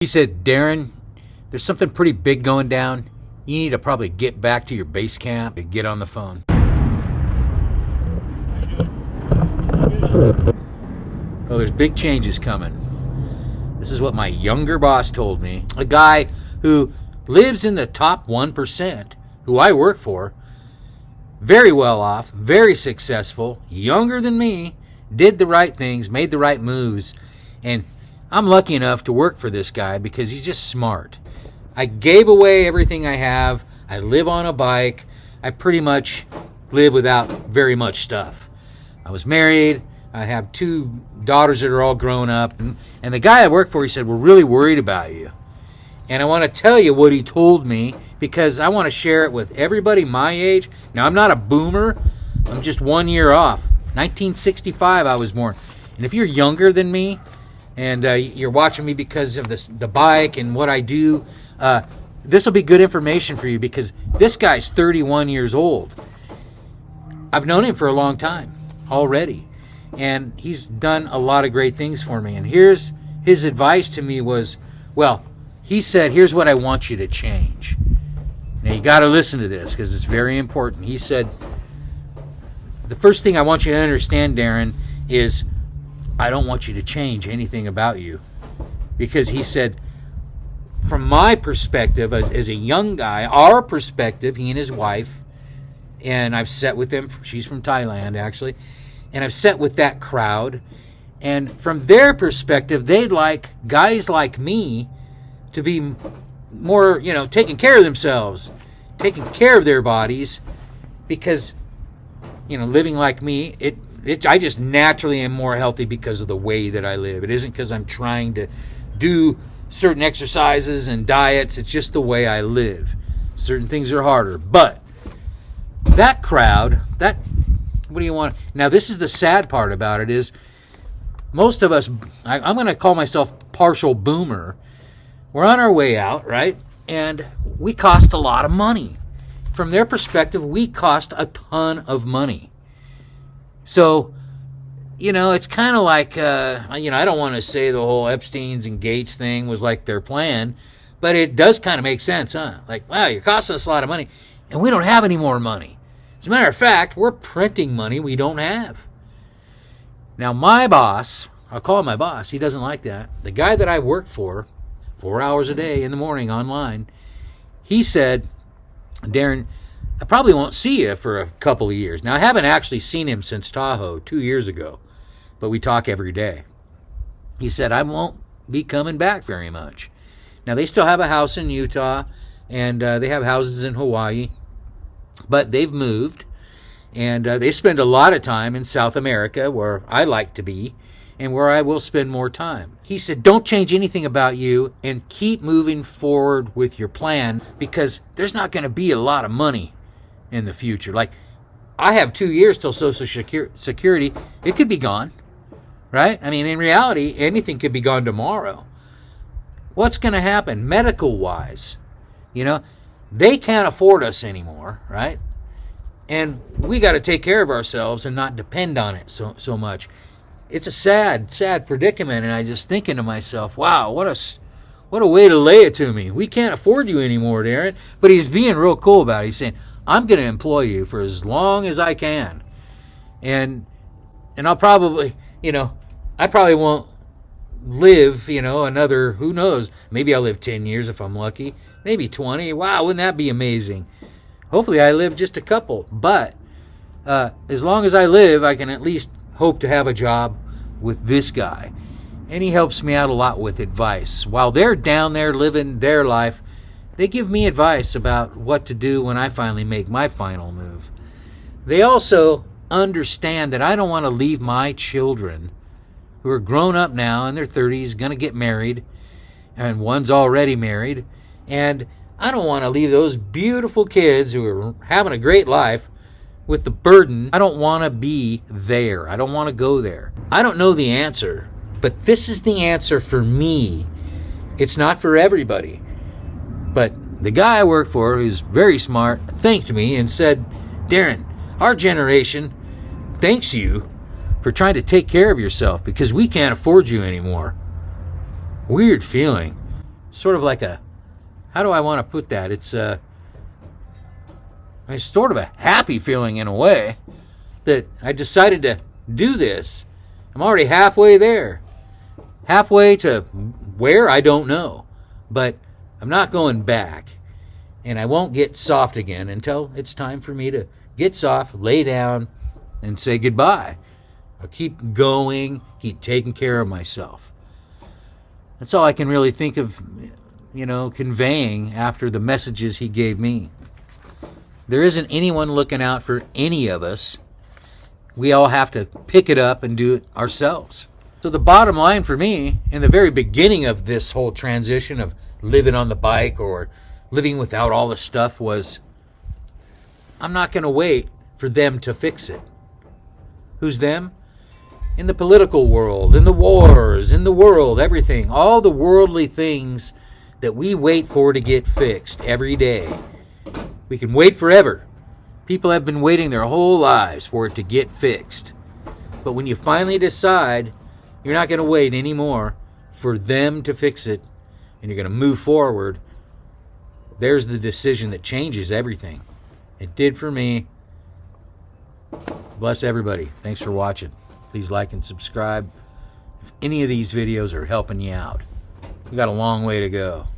He said, Darren, there's something pretty big going down. You need to probably get back to your base camp and get on the phone. Oh, there's big changes coming. This is what my younger boss told me. A guy who lives in the top 1%, who I work for, very well off, very successful, younger than me, did the right things, made the right moves, and I'm lucky enough to work for this guy because he's just smart. I gave away everything I have. I live on a bike. I pretty much live without very much stuff. I was married. I have 2 daughters that are all grown up. And the guy I work for, he said, we're really worried about you. And I want to tell you what he told me because I want to share it with everybody my age. Now, I'm not a boomer. I'm just 1 year off. 1965 I was born. And if you're younger than me, and you're watching me because of the bike and what I do, this will be good information for you because this guy's 31 years old. I've known him for a long time already, and he's done a lot of great things for me. And here's his advice to me was, well, he said, here's what I want you to change. Now, you got to listen to this because it's very important. He said, the first thing I want you to understand, Darren, is I don't want you to change anything about you. Because he said, from my perspective, as a young guy, our perspective, he and his wife, and I've sat with them, she's from Thailand actually, and I've sat with that crowd, and from their perspective, they'd like guys like me to be more, taking care of themselves, taking care of their bodies, because, living like me, I just naturally am more healthy because of the way that I live. It isn't because I'm trying to do certain exercises and diets. It's just the way I live. Certain things are harder. But that crowd, what do you want? Now, this is the sad part about it is most of us, I'm going to call myself partial boomer. We're on our way out, right? And we cost a lot of money. From their perspective, we cost a ton of money. So, it's kind of like, I don't want to say the whole Epstein's and Gates thing was like their plan, but it does kind of make sense, huh? Like, wow, you're costing us a lot of money, and we don't have any more money. As a matter of fact, we're printing money we don't have. Now, my boss, I'll call him my boss, he doesn't like that. The guy that I work for, 4 hours a day in the morning online, he said, Darren, I probably won't see you for a couple of years. Now, I haven't actually seen him since Tahoe 2 years ago, but we talk every day. He said, I won't be coming back very much. Now, they still have a house in Utah, and they have houses in Hawaii, but they've moved, and they spend a lot of time in South America, where I like to be, and where I will spend more time. He said, don't change anything about you, and keep moving forward with your plan, because there's not going to be a lot of money in the future. Like, I have 2 years till Social Security. It could be gone, right? I mean, in reality, anything could be gone tomorrow. What's going to happen medical-wise? They can't afford us anymore, right? And we got to take care of ourselves and not depend on it so much. It's a sad, sad predicament, and I just thinking to myself, wow, what a way to lay it to me. We can't afford you anymore, Darren. But he's being real cool about it. He's saying, I'm going to employ you for as long as I can. And I'll probably, I probably won't live, another, who knows, maybe I'll live 10 years if I'm lucky, maybe 20. Wow, wouldn't that be amazing? Hopefully I live just a couple. But as long as I live, I can at least hope to have a job with this guy. And he helps me out a lot with advice. While they're down there living their life, they give me advice about what to do when I finally make my final move. They also understand that I don't want to leave my children, who are grown up now in their 30s, going to get married, and one's already married, and I don't want to leave those beautiful kids who are having a great life with the burden. I don't want to be there. I don't want to go there. I don't know the answer, but this is the answer for me. It's not for everybody. But the guy I work for, who's very smart, thanked me and said, Darren, our generation thanks you for trying to take care of yourself because we can't afford you anymore. Weird feeling. sort of like a, how do I want to put that? It's sort of a happy feeling in a way that I decided to do this. I'm already halfway there. Halfway to where? I don't know. But I'm not going back. And I won't get soft again until it's time for me to get soft, lay down, and say goodbye. I'll keep going, keep taking care of myself. That's all I can really think of, conveying after the messages he gave me. There isn't anyone looking out for any of us. We all have to pick it up and do it ourselves. So the bottom line for me, in the very beginning of this whole transition of living on the bike or living without all the stuff, was I'm not going to wait for them to fix it. Who's them? In the political world, in the wars, in the world, everything. All the worldly things that we wait for to get fixed every day. We can wait forever. People have been waiting their whole lives for it to get fixed. But when you finally decide you're not going to wait anymore for them to fix it and you're going to move forward, there's the decision that changes everything. It did for me. Bless everybody. Thanks for watching. Please like and subscribe if any of these videos are helping you out. We got a long way to go.